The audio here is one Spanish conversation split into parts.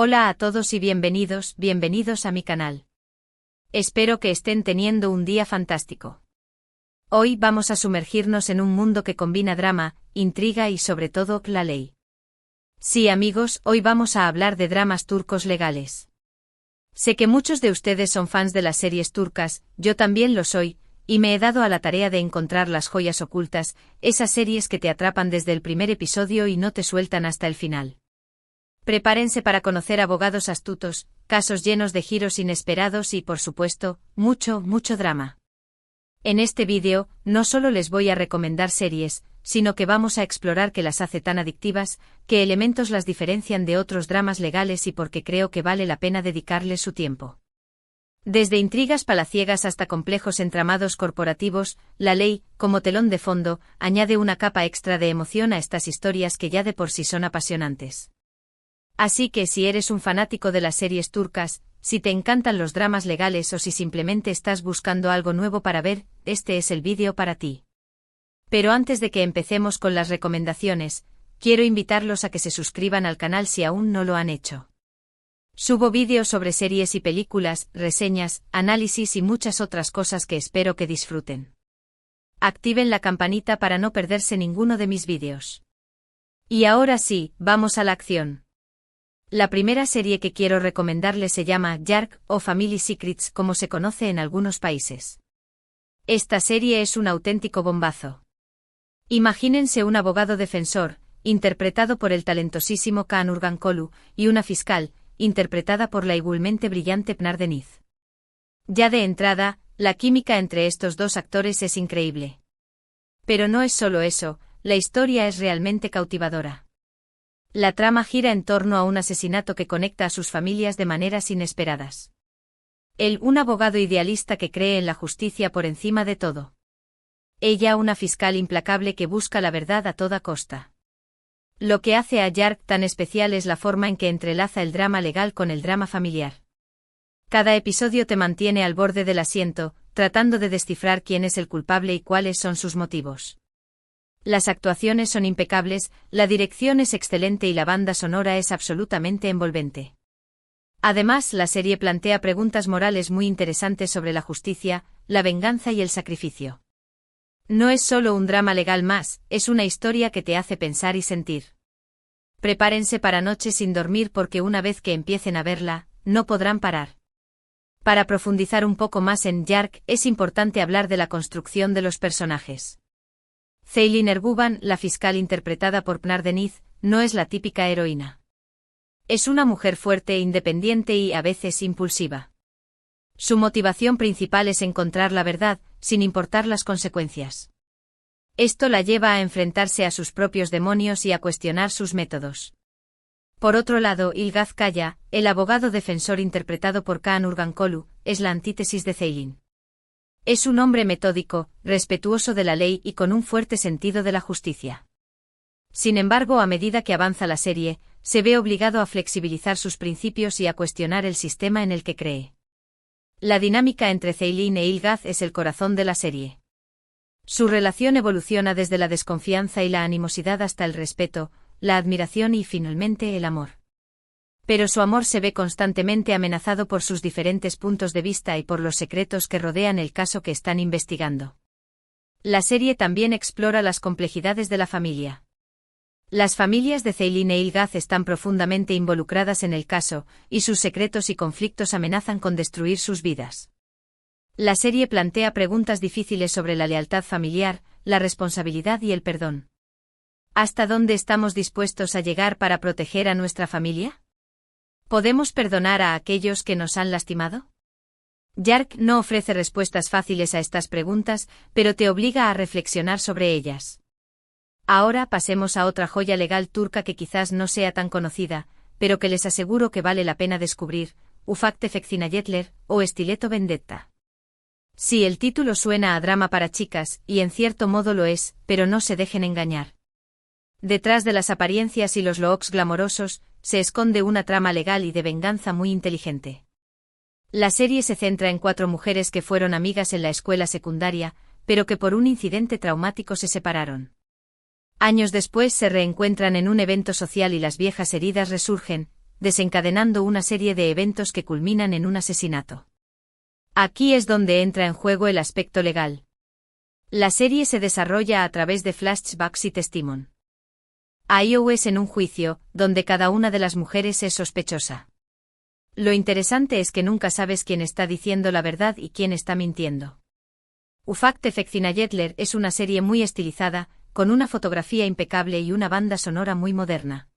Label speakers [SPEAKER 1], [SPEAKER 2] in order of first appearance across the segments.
[SPEAKER 1] Hola a todos y bienvenidos a mi canal. Espero que estén teniendo un día fantástico. Hoy vamos a sumergirnos en un mundo que combina drama, intriga y sobre todo la ley. Sí amigos, hoy vamos a hablar de dramas turcos legales. Sé que muchos de ustedes son fans de las series turcas, yo también lo soy, y me he dado a la tarea de encontrar las joyas ocultas, esas series que te atrapan desde el primer episodio y no te sueltan hasta el final. Prepárense para conocer abogados astutos, casos llenos de giros inesperados y, por supuesto, mucho drama. En este vídeo, no solo les voy a recomendar series, sino que vamos a explorar qué las hace tan adictivas, qué elementos las diferencian de otros dramas legales y por qué creo que vale la pena dedicarles su tiempo. Desde intrigas palaciegas hasta complejos entramados corporativos, la ley, como telón de fondo, añade una capa extra de emoción a estas historias que ya de por sí son apasionantes. Así que si eres un fanático de las series turcas, si te encantan los dramas legales o si simplemente estás buscando algo nuevo para ver, este es el vídeo para ti. Pero antes de que empecemos con las recomendaciones, quiero invitarlos a que se suscriban al canal si aún no lo han hecho. Subo vídeos sobre series y películas, reseñas, análisis y muchas otras cosas que espero que disfruten. Activen la campanita para no perderse ninguno de mis vídeos. Y ahora sí, vamos a la acción. La primera serie que quiero recomendarles se llama Yark o Family Secrets como se conoce en algunos países. Esta serie es un auténtico bombazo. Imagínense un abogado defensor, interpretado por el talentosísimo Kaan Urgankolu, y una fiscal, interpretada por la igualmente brillante Pınar Deniz. Ya de entrada, la química entre estos dos actores es increíble. Pero no es solo eso, la historia es realmente cautivadora. La trama gira en torno a un asesinato que conecta a sus familias de maneras inesperadas. Él, un abogado idealista que cree en la justicia por encima de todo. Ella, una fiscal implacable que busca la verdad a toda costa. Lo que hace a Yark tan especial es la forma en que entrelaza el drama legal con el drama familiar. Cada episodio te mantiene al borde del asiento, tratando de descifrar quién es el culpable y cuáles son sus motivos. Las actuaciones son impecables, la dirección es excelente y la banda sonora es absolutamente envolvente. Además, la serie plantea preguntas morales muy interesantes sobre la justicia, la venganza y el sacrificio. No es solo un drama legal más, es una historia que te hace pensar y sentir. Prepárense para noches sin dormir porque una vez que empiecen a verla, no podrán parar. Para profundizar un poco más en Yark, es importante hablar de la construcción de los personajes. Ceylin Erguvan, la fiscal interpretada por Pınar Deniz, no es la típica heroína. Es una mujer fuerte, independiente y a veces impulsiva. Su motivación principal es encontrar la verdad, sin importar las consecuencias. Esto la lleva a enfrentarse a sus propios demonios y a cuestionar sus métodos. Por otro lado, Ilgaz Kaya, el abogado defensor interpretado por Kaan Urgankolu, es la antítesis de Ceylin. Es un hombre metódico, respetuoso de la ley y con un fuerte sentido de la justicia. Sin embargo, a medida que avanza la serie, se ve obligado a flexibilizar sus principios y a cuestionar el sistema en el que cree. La dinámica entre Ceylin e Ilgaz es el corazón de la serie. Su relación evoluciona desde la desconfianza y la animosidad hasta el respeto, la admiración y finalmente el amor. Pero su amor se ve constantemente amenazado por sus diferentes puntos de vista y por los secretos que rodean el caso que están investigando. La serie también explora las complejidades de la familia. Las familias de Ceylin e Ilgaz están profundamente involucradas en el caso, y sus secretos y conflictos amenazan con destruir sus vidas. La serie plantea preguntas difíciles sobre la lealtad familiar, la responsabilidad y el perdón. ¿Hasta dónde estamos dispuestos a llegar para proteger a nuestra familia? ¿Podemos perdonar a aquellos que nos han lastimado? Yark no ofrece respuestas fáciles a estas preguntas, pero te obliga a reflexionar sobre ellas. Ahora pasemos a otra joya legal turca que quizás no sea tan conocida, pero que les aseguro que vale la pena descubrir, Ufak Tefek Cinayetler, o Stiletto Vendetta. Sí, el título suena a drama para chicas, y en cierto modo lo es, pero no se dejen engañar. Detrás de las apariencias y los looks glamorosos, se esconde una trama legal y de venganza muy inteligente. La serie se centra en 4 mujeres que fueron amigas en la escuela secundaria, pero que por un incidente traumático se separaron. Años después se reencuentran en un evento social y las viejas heridas resurgen, desencadenando una serie de eventos que culminan en un asesinato. Aquí es donde entra en juego el aspecto legal. La serie se desarrolla a través de flashbacks y testimonio. Es en un juicio, donde cada una de las mujeres es sospechosa. Lo interesante es que nunca sabes quién está diciendo la verdad y quién está mintiendo. Ufakt Efektinayetler es una serie muy estilizada, con una fotografía impecable y una banda sonora muy moderna.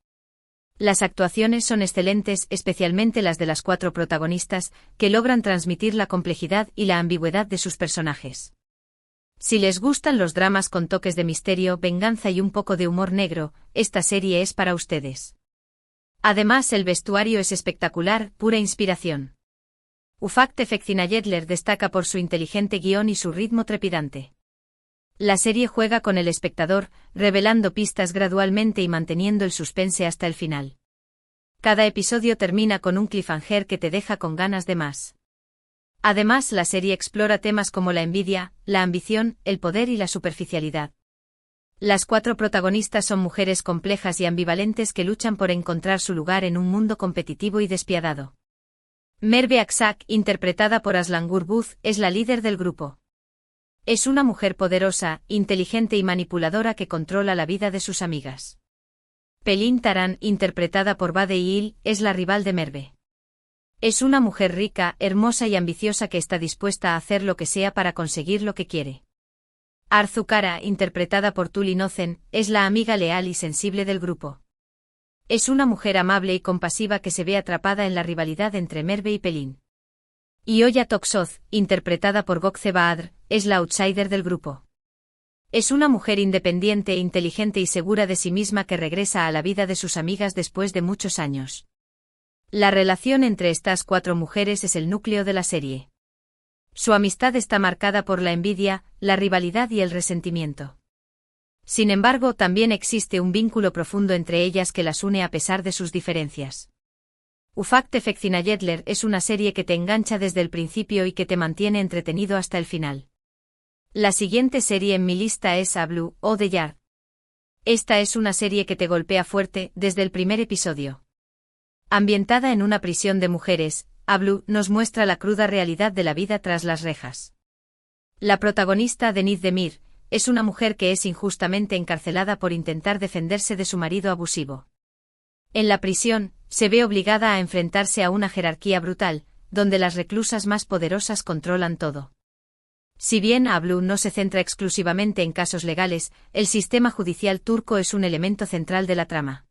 [SPEAKER 1] Las actuaciones son excelentes, especialmente las de las 4 protagonistas, que logran transmitir la complejidad y la ambigüedad de sus personajes. Si les gustan los dramas con toques de misterio, venganza y un poco de humor negro, esta serie es para ustedes. Además, el vestuario es espectacular, pura inspiración. Ufakt Efektinayetler destaca por su inteligente guión y su ritmo trepidante. La serie juega con el espectador, revelando pistas gradualmente y manteniendo el suspense hasta el final. Cada episodio termina con un cliffhanger que te deja con ganas de más. Además, la serie explora temas como la envidia, la ambición, el poder y la superficialidad. Las 4 protagonistas son mujeres complejas y ambivalentes que luchan por encontrar su lugar en un mundo competitivo y despiadado. Merve Aksak, interpretada por Aslan Gurbuz, es la líder del grupo. Es una mujer poderosa, inteligente y manipuladora que controla la vida de sus amigas. Pelin Taran, interpretada por Bade Il, es la rival de Merve. Es una mujer rica, hermosa y ambiciosa que está dispuesta a hacer lo que sea para conseguir lo que quiere. Arzu Kara, interpretada por Tuli Nocen, es la amiga leal y sensible del grupo. Es una mujer amable y compasiva que se ve atrapada en la rivalidad entre Merve y Pelin. Ioya Toksoz, interpretada por Gökçe Bahadır, es la outsider del grupo. Es una mujer independiente, inteligente y segura de sí misma que regresa a la vida de sus amigas después de muchos años. La relación entre estas 4 mujeres es el núcleo de la serie. Su amistad está marcada por la envidia, la rivalidad y el resentimiento. Sin embargo, también existe un vínculo profundo entre ellas que las une a pesar de sus diferencias. Ufakt Efektinayetler es una serie que te engancha desde el principio y que te mantiene entretenido hasta el final. La siguiente serie en mi lista es A Blue o The Yard. Esta es una serie que te golpea fuerte desde el primer episodio. Ambientada en una prisión de mujeres, A Blue nos muestra la cruda realidad de la vida tras las rejas. La protagonista, Deniz Demir, es una mujer que es injustamente encarcelada por intentar defenderse de su marido abusivo. En la prisión, se ve obligada a enfrentarse a una jerarquía brutal, donde las reclusas más poderosas controlan todo. Si bien A Blue no se centra exclusivamente en casos legales, el sistema judicial turco es un elemento central de la trama.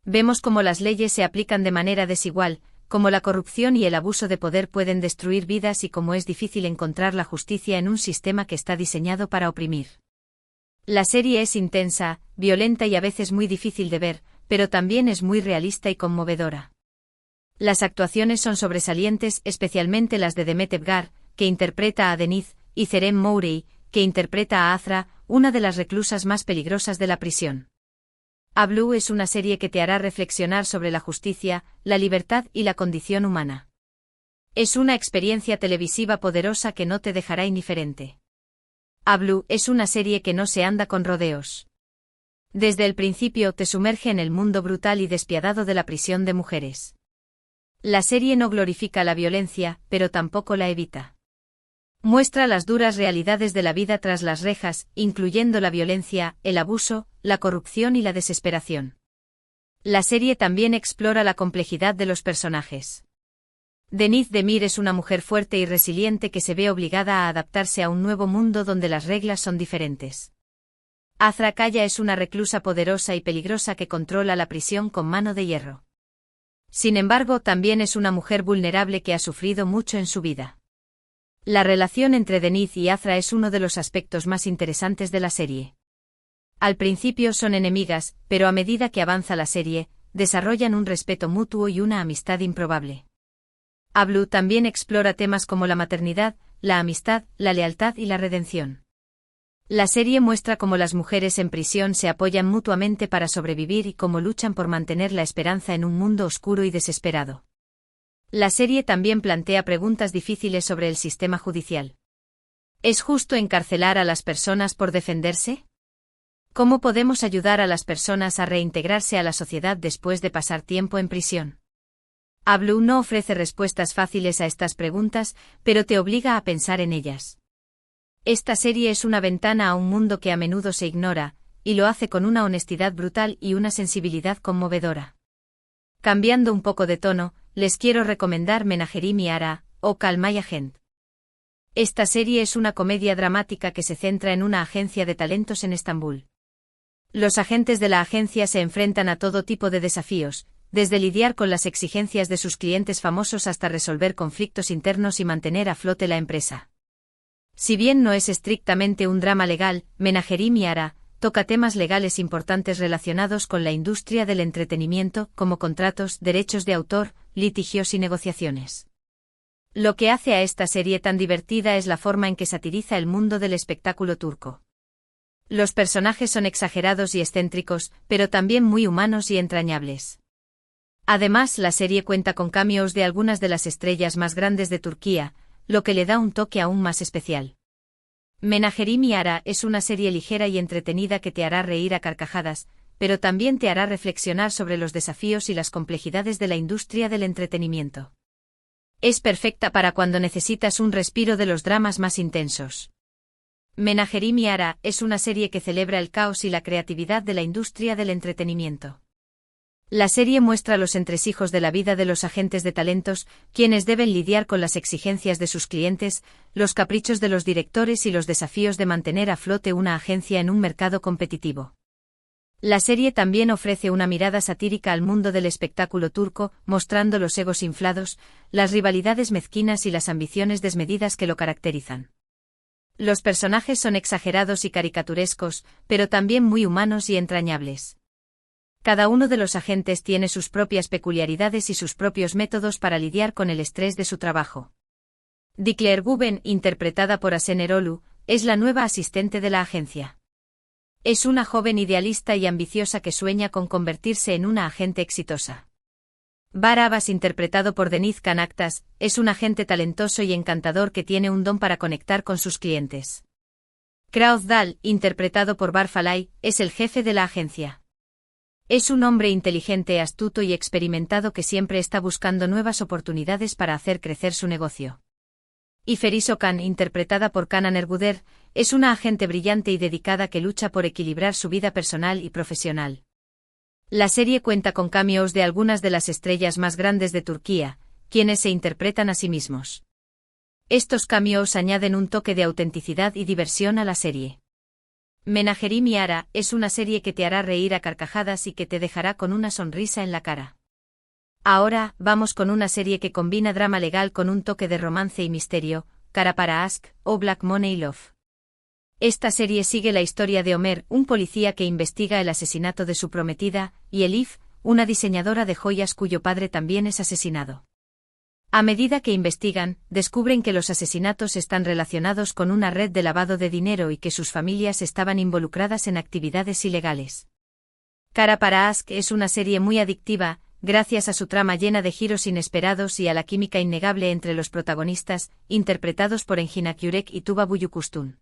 [SPEAKER 1] Vemos cómo las leyes se aplican de manera desigual, cómo la corrupción y el abuso de poder pueden destruir vidas y cómo es difícil encontrar la justicia en un sistema que está diseñado para oprimir. La serie es intensa, violenta y a veces muy difícil de ver, pero también es muy realista y conmovedora. Las actuaciones son sobresalientes, especialmente las de Demet Evgar, que interpreta a Deniz, y Cerem Mourey, que interpreta a Azra, una de las reclusas más peligrosas de la prisión. A Blue es una serie que te hará reflexionar sobre la justicia, la libertad y la condición humana. Es una experiencia televisiva poderosa que no te dejará indiferente. A Blue es una serie que no se anda con rodeos. Desde el principio te sumerge en el mundo brutal y despiadado de la prisión de mujeres. La serie no glorifica la violencia, pero tampoco la evita. Muestra las duras realidades de la vida tras las rejas, incluyendo la violencia, el abuso, la corrupción y la desesperación. La serie también explora la complejidad de los personajes. Deniz Demir es una mujer fuerte y resiliente que se ve obligada a adaptarse a un nuevo mundo donde las reglas son diferentes. Azra Kaya es una reclusa poderosa y peligrosa que controla la prisión con mano de hierro. Sin embargo, también es una mujer vulnerable que ha sufrido mucho en su vida. La relación entre Deniz y Azra es uno de los aspectos más interesantes de la serie. Al principio son enemigas, pero a medida que avanza la serie, desarrollan un respeto mutuo y una amistad improbable. A Blue también explora temas como la maternidad, la amistad, la lealtad y la redención. La serie muestra cómo las mujeres en prisión se apoyan mutuamente para sobrevivir y cómo luchan por mantener la esperanza en un mundo oscuro y desesperado. La serie también plantea preguntas difíciles sobre el sistema judicial. ¿Es justo encarcelar a las personas por defenderse? ¿Cómo podemos ayudar a las personas a reintegrarse a la sociedad después de pasar tiempo en prisión? Blue no ofrece respuestas fáciles a estas preguntas, pero te obliga a pensar en ellas. Esta serie es una ventana a un mundo que a menudo se ignora, y lo hace con una honestidad brutal y una sensibilidad conmovedora. Cambiando un poco de tono, les quiero recomendar Menagerie Miara, o Kalmaya Gent. Esta serie es una comedia dramática que se centra en una agencia de talentos en Estambul. Los agentes de la agencia se enfrentan a todo tipo de desafíos, desde lidiar con las exigencias de sus clientes famosos hasta resolver conflictos internos y mantener a flote la empresa. Si bien no es estrictamente un drama legal, Menagerie Miara toca temas legales importantes relacionados con la industria del entretenimiento, como contratos, derechos de autor, litigios y negociaciones. Lo que hace a esta serie tan divertida es la forma en que satiriza el mundo del espectáculo turco. Los personajes son exagerados y excéntricos, pero también muy humanos y entrañables. Además, la serie cuenta con cameos de algunas de las estrellas más grandes de Turquía, lo que le da un toque aún más especial. Menagerie Miara es una serie ligera y entretenida que te hará reír a carcajadas, pero también te hará reflexionar sobre los desafíos y las complejidades de la industria del entretenimiento. Es perfecta para cuando necesitas un respiro de los dramas más intensos. Menagerie Miara es una serie que celebra el caos y la creatividad de la industria del entretenimiento. La serie muestra los entresijos de la vida de los agentes de talentos, quienes deben lidiar con las exigencias de sus clientes, los caprichos de los directores y los desafíos de mantener a flote una agencia en un mercado competitivo. La serie también ofrece una mirada satírica al mundo del espectáculo turco, mostrando los egos inflados, las rivalidades mezquinas y las ambiciones desmedidas que lo caracterizan. Los personajes son exagerados y caricaturescos, pero también muy humanos y entrañables. Cada uno de los agentes tiene sus propias peculiaridades y sus propios métodos para lidiar con el estrés de su trabajo. Dikler Guben, interpretada por Asen Erolu, es la nueva asistente de la agencia. Es una joven idealista y ambiciosa que sueña con convertirse en una agente exitosa. Bar Abbas, interpretado por Deniz Kanaktas, es un agente talentoso y encantador que tiene un don para conectar con sus clientes. Krauz Dal, interpretado por Bar Falay, es el jefe de la agencia. Es un hombre inteligente, astuto y experimentado que siempre está buscando nuevas oportunidades para hacer crecer su negocio. Y Feris Okan, interpretada por Canan Erguder, es una agente brillante y dedicada que lucha por equilibrar su vida personal y profesional. La serie cuenta con cameos de algunas de las estrellas más grandes de Turquía, quienes se interpretan a sí mismos. Estos cameos añaden un toque de autenticidad y diversión a la serie. Menagerie Miara es una serie que te hará reír a carcajadas y que te dejará con una sonrisa en la cara. Ahora, vamos con una serie que combina drama legal con un toque de romance y misterio, Kara para Aşk, o Black Money Love. Esta serie sigue la historia de Ömer, un policía que investiga el asesinato de su prometida, y Elif, una diseñadora de joyas cuyo padre también es asesinado. A medida que investigan, descubren que los asesinatos están relacionados con una red de lavado de dinero y que sus familias estaban involucradas en actividades ilegales. Kara para Aşk es una serie muy adictiva, gracias a su trama llena de giros inesperados y a la química innegable entre los protagonistas, interpretados por Engin Akyurek y Tuba Büyüküstün.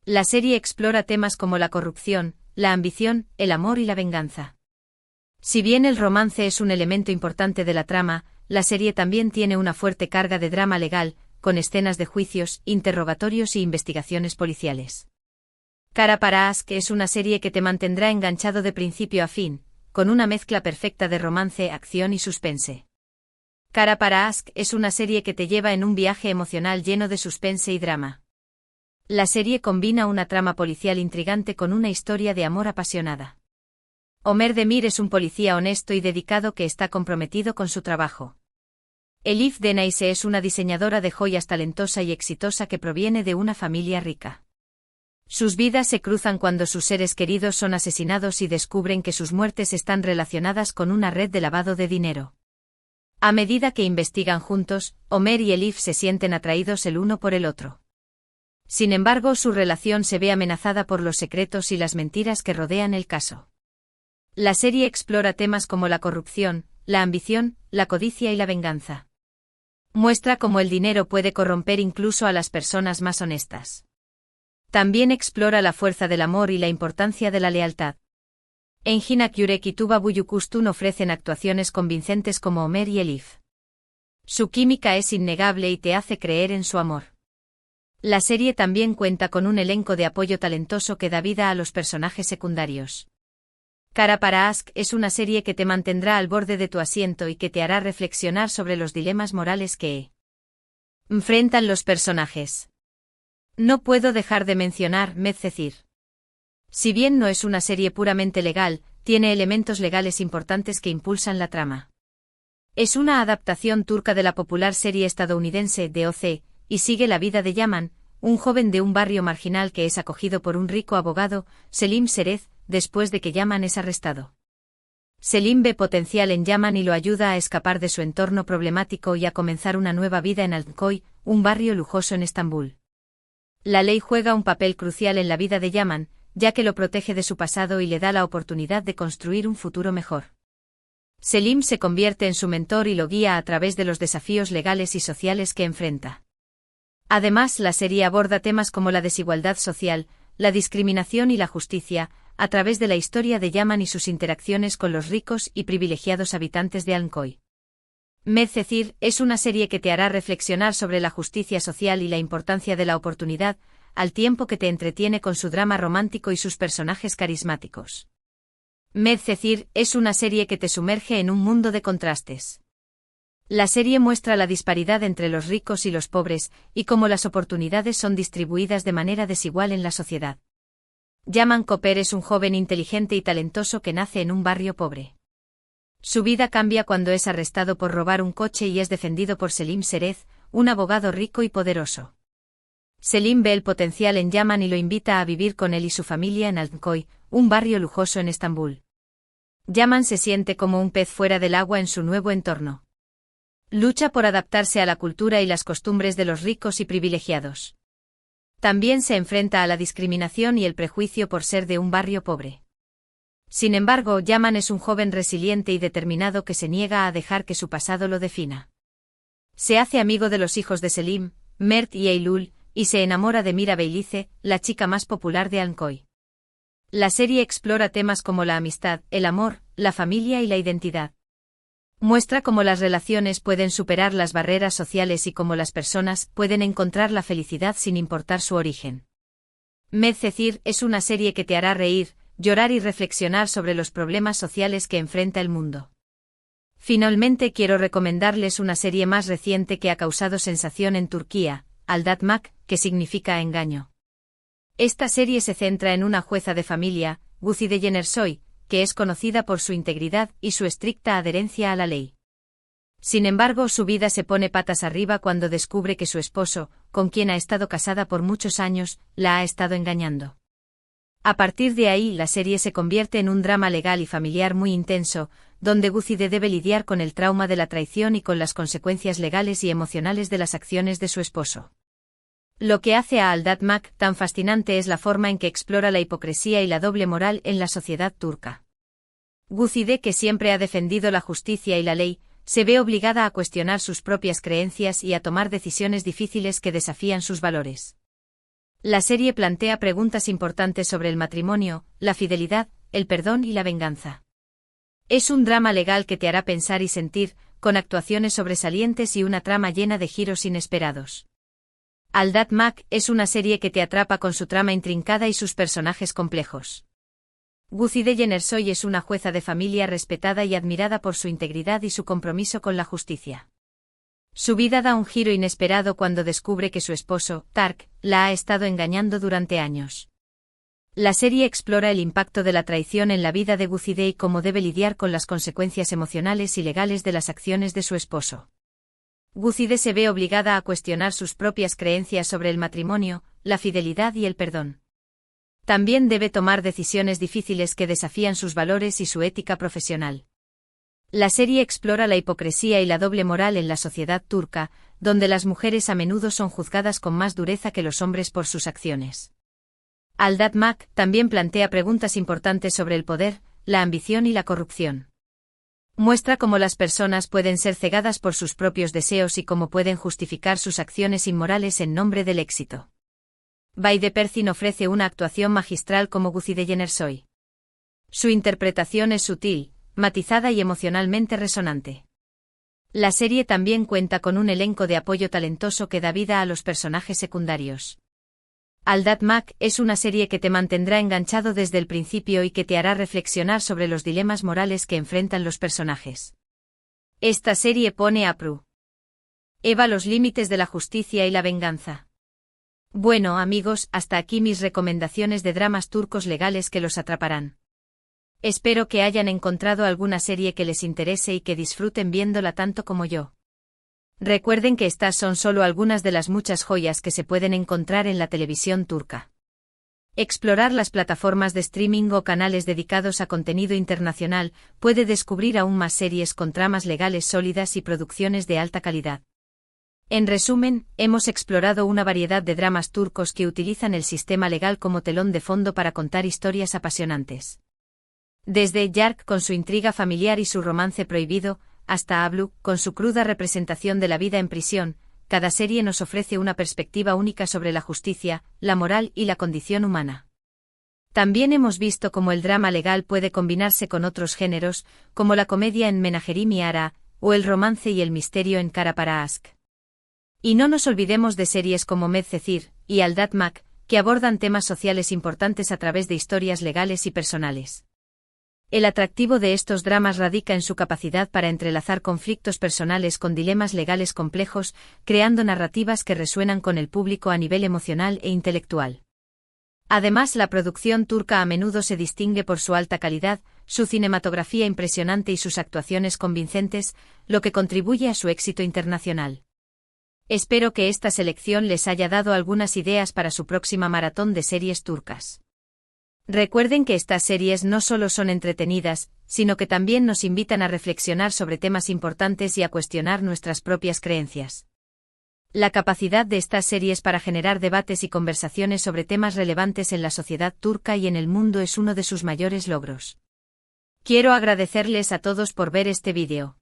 [SPEAKER 1] La serie explora temas como la corrupción, la ambición, el amor y la venganza. Si bien el romance es un elemento importante de la trama, la serie también tiene una fuerte carga de drama legal, con escenas de juicios, interrogatorios y investigaciones policiales. Kara para Aşk es una serie que te mantendrá enganchado de principio a fin, con una mezcla perfecta de romance, acción y suspense. Kara para Aşk es una serie que te lleva en un viaje emocional lleno de suspense y drama. La serie combina una trama policial intrigante con una historia de amor apasionada. Ömer Demir es un policía honesto y dedicado que está comprometido con su trabajo. Elif Denayse es una diseñadora de joyas talentosa y exitosa que proviene de una familia rica. Sus vidas se cruzan cuando sus seres queridos son asesinados y descubren que sus muertes están relacionadas con una red de lavado de dinero. A medida que investigan juntos, Ömer y Elif se sienten atraídos el uno por el otro. Sin embargo, su relación se ve amenazada por los secretos y las mentiras que rodean el caso. La serie explora temas como la corrupción, la ambición, la codicia y la venganza. Muestra cómo el dinero puede corromper incluso a las personas más honestas. También explora la fuerza del amor y la importancia de la lealtad. Engin Yurek y Tuba Büyüküstün ofrecen actuaciones convincentes como Ömer y Elif. Su química es innegable y te hace creer en su amor. La serie también cuenta con un elenco de apoyo talentoso que da vida a los personajes secundarios. Kara para Aşk es una serie que te mantendrá al borde de tu asiento y que te hará reflexionar sobre los dilemas morales que enfrentan los personajes. No puedo dejar de mencionar Medcezir. Si bien no es una serie puramente legal, tiene elementos legales importantes que impulsan la trama. Es una adaptación turca de la popular serie estadounidense DOC, y sigue la vida de Yaman, un joven de un barrio marginal que es acogido por un rico abogado, Selim Serez, después de que Yaman es arrestado. Selim ve potencial en Yaman y lo ayuda a escapar de su entorno problemático y a comenzar una nueva vida en Altınköy, un barrio lujoso en Estambul. La ley juega un papel crucial en la vida de Yaman, ya que lo protege de su pasado y le da la oportunidad de construir un futuro mejor. Selim se convierte en su mentor y lo guía a través de los desafíos legales y sociales que enfrenta. Además, la serie aborda temas como la desigualdad social, la discriminación y la justicia, a través de la historia de Yaman y sus interacciones con los ricos y privilegiados habitantes de Altınköy. Medcezir es una serie que te hará reflexionar sobre la justicia social y la importancia de la oportunidad, al tiempo que te entretiene con su drama romántico y sus personajes carismáticos. Medcezir es una serie que te sumerge en un mundo de contrastes. La serie muestra la disparidad entre los ricos y los pobres, y cómo las oportunidades son distribuidas de manera desigual en la sociedad. Yaman Koper es un joven inteligente y talentoso que nace en un barrio pobre. Su vida cambia cuando es arrestado por robar un coche y es defendido por Selim Serez, un abogado rico y poderoso. Selim ve el potencial en Yaman y lo invita a vivir con él y su familia en Altınköy, un barrio lujoso en Estambul. Yaman se siente como un pez fuera del agua en su nuevo entorno. Lucha por adaptarse a la cultura y las costumbres de los ricos y privilegiados. También se enfrenta a la discriminación y el prejuicio por ser de un barrio pobre. Sin embargo, Yaman es un joven resiliente y determinado que se niega a dejar que su pasado lo defina. Se hace amigo de los hijos de Selim, Mert y Eylül, y se enamora de Mira Beylice, la chica más popular de Altınköy. La serie explora temas como la amistad, el amor, la familia y la identidad. Muestra cómo las relaciones pueden superar las barreras sociales y cómo las personas pueden encontrar la felicidad sin importar su origen. Medcezir es una serie que te hará reír, llorar y reflexionar sobre los problemas sociales que enfrenta el mundo. Finalmente quiero recomendarles una serie más reciente que ha causado sensación en Turquía, Aldatmak, que significa engaño. Esta serie se centra en una jueza de familia, Güzide Yenersoy, que es conocida por su integridad y su estricta adherencia a la ley. Sin embargo, su vida se pone patas arriba cuando descubre que su esposo, con quien ha estado casada por muchos años, la ha estado engañando. A partir de ahí, la serie se convierte en un drama legal y familiar muy intenso, donde Güzide debe lidiar con el trauma de la traición y con las consecuencias legales y emocionales de las acciones de su esposo. Lo que hace a Aldatmak tan fascinante es la forma en que explora la hipocresía y la doble moral en la sociedad turca. Güzide, que siempre ha defendido la justicia y la ley, se ve obligada a cuestionar sus propias creencias y a tomar decisiones difíciles que desafían sus valores. La serie plantea preguntas importantes sobre el matrimonio, la fidelidad, el perdón y la venganza. Es un drama legal que te hará pensar y sentir, con actuaciones sobresalientes y una trama llena de giros inesperados. Aldatmak es una serie que te atrapa con su trama intrincada y sus personajes complejos. Güzide Yenersoy es una jueza de familia respetada y admirada por su integridad y su compromiso con la justicia. Su vida da un giro inesperado cuando descubre que su esposo, Tark, la ha estado engañando durante años. La serie explora el impacto de la traición en la vida de Güzide y cómo debe lidiar con las consecuencias emocionales y legales de las acciones de su esposo. Güzide se ve obligada a cuestionar sus propias creencias sobre el matrimonio, la fidelidad y el perdón. También debe tomar decisiones difíciles que desafían sus valores y su ética profesional. La serie explora la hipocresía y la doble moral en la sociedad turca, donde las mujeres a menudo son juzgadas con más dureza que los hombres por sus acciones. Aldatmak también plantea preguntas importantes sobre el poder, la ambición y la corrupción. Muestra cómo las personas pueden ser cegadas por sus propios deseos y cómo pueden justificar sus acciones inmorales en nombre del éxito. Beyde Percin ofrece una actuación magistral como Güzide Yenersoy. Su interpretación es sutil, matizada y emocionalmente resonante. La serie también cuenta con un elenco de apoyo talentoso que da vida a los personajes secundarios. Aldad Mac es una serie que te mantendrá enganchado desde el principio y que te hará reflexionar sobre los dilemas morales que enfrentan los personajes. Esta serie pone a prueba los límites de la justicia y la venganza. Bueno, amigos, hasta aquí mis recomendaciones de dramas turcos legales que los atraparán. Espero que hayan encontrado alguna serie que les interese y que disfruten viéndola tanto como yo. Recuerden que estas son solo algunas de las muchas joyas que se pueden encontrar en la televisión turca. Explorar las plataformas de streaming o canales dedicados a contenido internacional puede descubrir aún más series con tramas legales sólidas y producciones de alta calidad. En resumen, hemos explorado una variedad de dramas turcos que utilizan el sistema legal como telón de fondo para contar historias apasionantes. Desde Yark con su intriga familiar y su romance prohibido, hasta Ablu con su cruda representación de la vida en prisión, cada serie nos ofrece una perspectiva única sobre la justicia, la moral y la condición humana. También hemos visto cómo el drama legal puede combinarse con otros géneros, como la comedia en Menajerim y Ara, o el romance y el misterio en Kara para Aşk. Y no nos olvidemos de series como Medcezir y Aldad Mac, que abordan temas sociales importantes a través de historias legales y personales. El atractivo de estos dramas radica en su capacidad para entrelazar conflictos personales con dilemas legales complejos, creando narrativas que resuenan con el público a nivel emocional e intelectual. Además, la producción turca a menudo se distingue por su alta calidad, su cinematografía impresionante y sus actuaciones convincentes, lo que contribuye a su éxito internacional. Espero que esta selección les haya dado algunas ideas para su próxima maratón de series turcas. Recuerden que estas series no solo son entretenidas, sino que también nos invitan a reflexionar sobre temas importantes y a cuestionar nuestras propias creencias. La capacidad de estas series para generar debates y conversaciones sobre temas relevantes en la sociedad turca y en el mundo es uno de sus mayores logros. Quiero agradecerles a todos por ver este vídeo.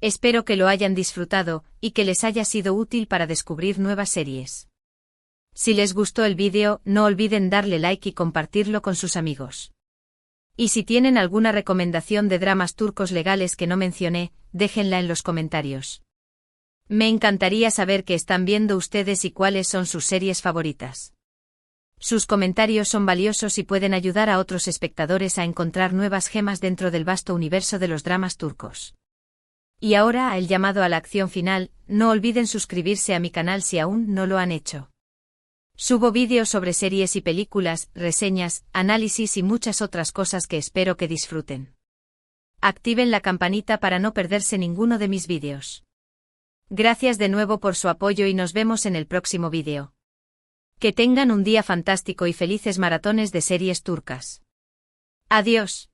[SPEAKER 1] Espero que lo hayan disfrutado y que les haya sido útil para descubrir nuevas series. Si les gustó el vídeo, no olviden darle like y compartirlo con sus amigos. Y si tienen alguna recomendación de dramas turcos legales que no mencioné, déjenla en los comentarios. Me encantaría saber qué están viendo ustedes y cuáles son sus series favoritas. Sus comentarios son valiosos y pueden ayudar a otros espectadores a encontrar nuevas gemas dentro del vasto universo de los dramas turcos. Y ahora, el llamado a la acción final, no olviden suscribirse a mi canal si aún no lo han hecho. Subo vídeos sobre series y películas, reseñas, análisis y muchas otras cosas que espero que disfruten. Activen la campanita para no perderse ninguno de mis vídeos. Gracias de nuevo por su apoyo y nos vemos en el próximo vídeo. Que tengan un día fantástico y felices maratones de series turcas. Adiós.